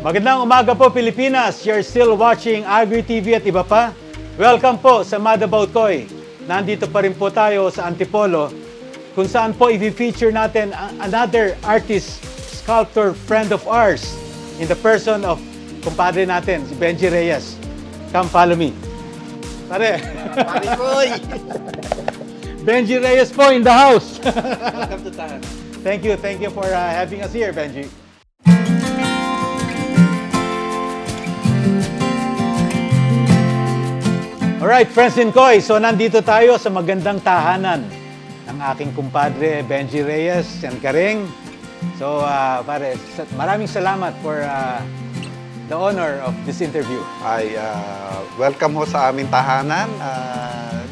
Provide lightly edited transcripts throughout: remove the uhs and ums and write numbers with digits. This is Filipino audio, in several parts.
Magandang umaga po Pilipinas. You're still watching Agri TV at iba pa. Welcome po sa Mad About Koy. Nandito pa rin po tayo sa Antipolo kung saan po i-feature natin another artist, sculptor, friend of ours in the person of kumpadre natin, si Benji Reyes. Come follow me. Pare. Pare Koy! Benji Reyes po in the house. Welcome to Tahan. Thank you for having us here, Benji. Alright, friends in Koy. So, nandito tayo sa magandang tahanan ng aking kumpadre, Benji Reyes and Karing. So, pare, maraming salamat for the honor of this interview. Welcome ho sa aming tahanan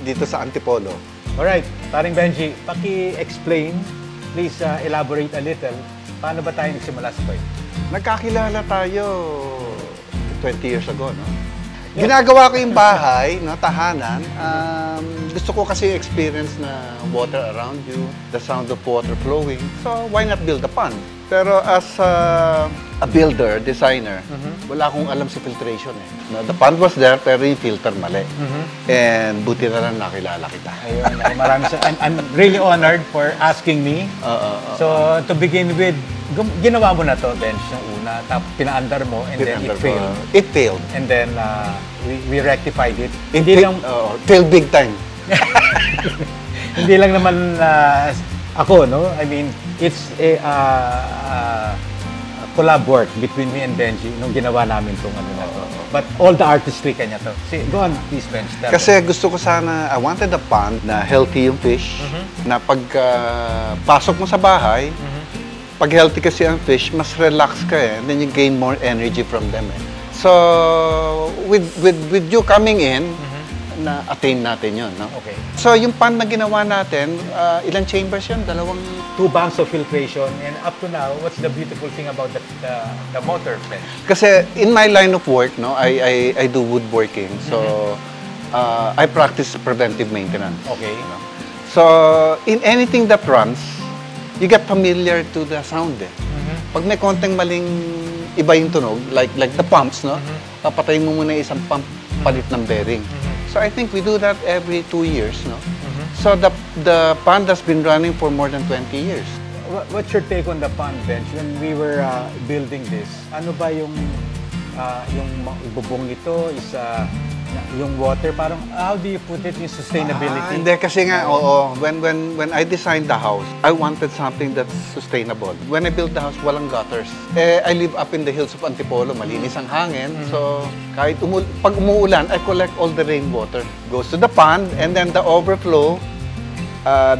dito sa Antipolo. Alright, paring Benji, paki-explain, please elaborate a little, paano ba tayo nagsimula sa Koy? Nagkakilala tayo 20 years ago, no? Ginagawa ko yung bahay, no, tahanan. Gusto ko kasi experience na water around you, the sound of water flowing. So, why not build a pond? Pero as a builder, designer, wala akong alam sa filtration eh. No, the pond was there, pero yung filter mali. And buti na lang nakilala kita. Ayun, maraming I'm really honored for asking me. So, to begin with, ginawa mo na to, Bench, yung una, tapos pinaandar mo, and then it failed. It failed. And then, we rectified it. Hindi lang... failed big time. Hindi lang naman ako, no? I mean, it's a collab work between me and Benji nung ginawa namin itong ano na to. But all the artistry kanya to. See, go on, please, Benji. Kasi gusto ko sana, I wanted a pond na healthy yung fish, na pag pasok mo sa bahay, pag healthy kasi ang fish, mas relax ka eh, and then you gain more energy from them eh. So, with you coming in, na-attain natin yun, no? Okay. So, yung pond na ginawa natin, ilang chambers yun? 2 banks of filtration, and up to now, what's the beautiful thing about the motor bench? Kasi in my line of work, no, I do woodworking, so I practice preventive maintenance. Okay. You know? So, in anything that runs, you get familiar to the sound eh. Pag may konting maling iba yung tunog, like the pumps, no? Papatayin mo muna isang pump, palit ng bearing. So I think we do that every 2 years, no? So the pond has been running for more than 20 years. What's your take on the pond, Bench? When we were building this, ano ba yung bubong nito is yung water, parang how do you put it in sustainability? Hindi kasi nga, oo. When I designed the house, I wanted something that's sustainable. When I built the house, walang gutters. I live up in the hills of Antipolo, malinis ang hangin. So, kahit pag umuulan, I collect all the rainwater. Goes to the pond, and then the overflow,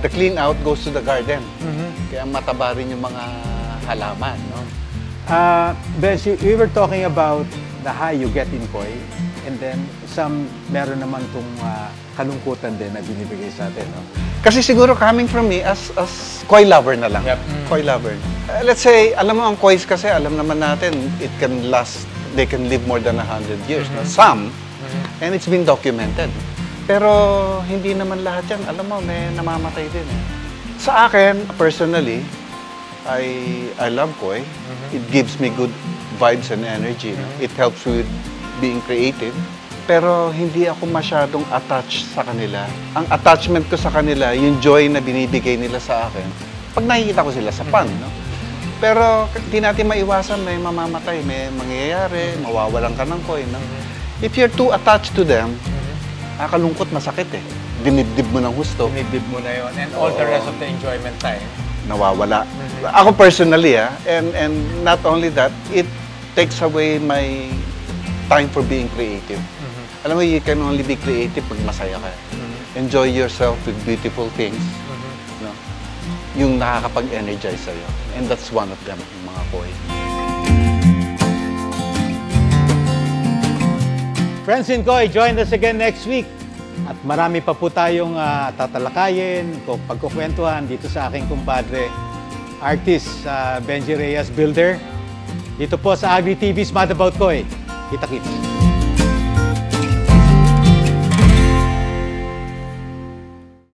the clean out goes to the garden. Kaya mataba rin yung mga halaman, no? Bench, we were talking about the high you get in Koy, and then meron naman itong kalungkutan din na binibigay sa atin, no? Kasi siguro coming from me as koi lover na lang. Yep. Koi lover. Let's say, alam mo ang kois kasi, alam naman natin, it can last, they can live more than 100 years. No? Some, and it's been documented. Pero hindi naman lahat yan. Alam mo, may namamatay din. Eh. Sa akin, personally, I love koi. It gives me good vibes and energy. No? It helps with being creative. Pero hindi ako masyadong attached sa kanila. Ang attachment ko sa kanila, yung joy na binibigay nila sa akin, pag nakikita ko sila sa pond, no? Pero hindi natin maiwasan, may mamamatay, may mangyayari, mawawalan ka ng koi, no? If you're too attached to them, nakalungkot, masakit eh. Dinibdib mo ng husto. Dinibdib mo na yun, and all the rest of the enjoyment time. Nawawala. Ako personally, and not only that, it takes away my time for being creative. Alam mo, you can only be creative pag masaya ka. Enjoy yourself with beautiful things. No? Yung nakakapag-energize sa'yo. And that's one of them, yung mga koi. Friends in Koy, join us again next week. At marami pa po tayong tatalakayin, pagkukwentuhan dito sa aking kumpadre, artist, Benji Reyes, builder. Dito po sa Agri TV's Mad About Koy. Kita-kits.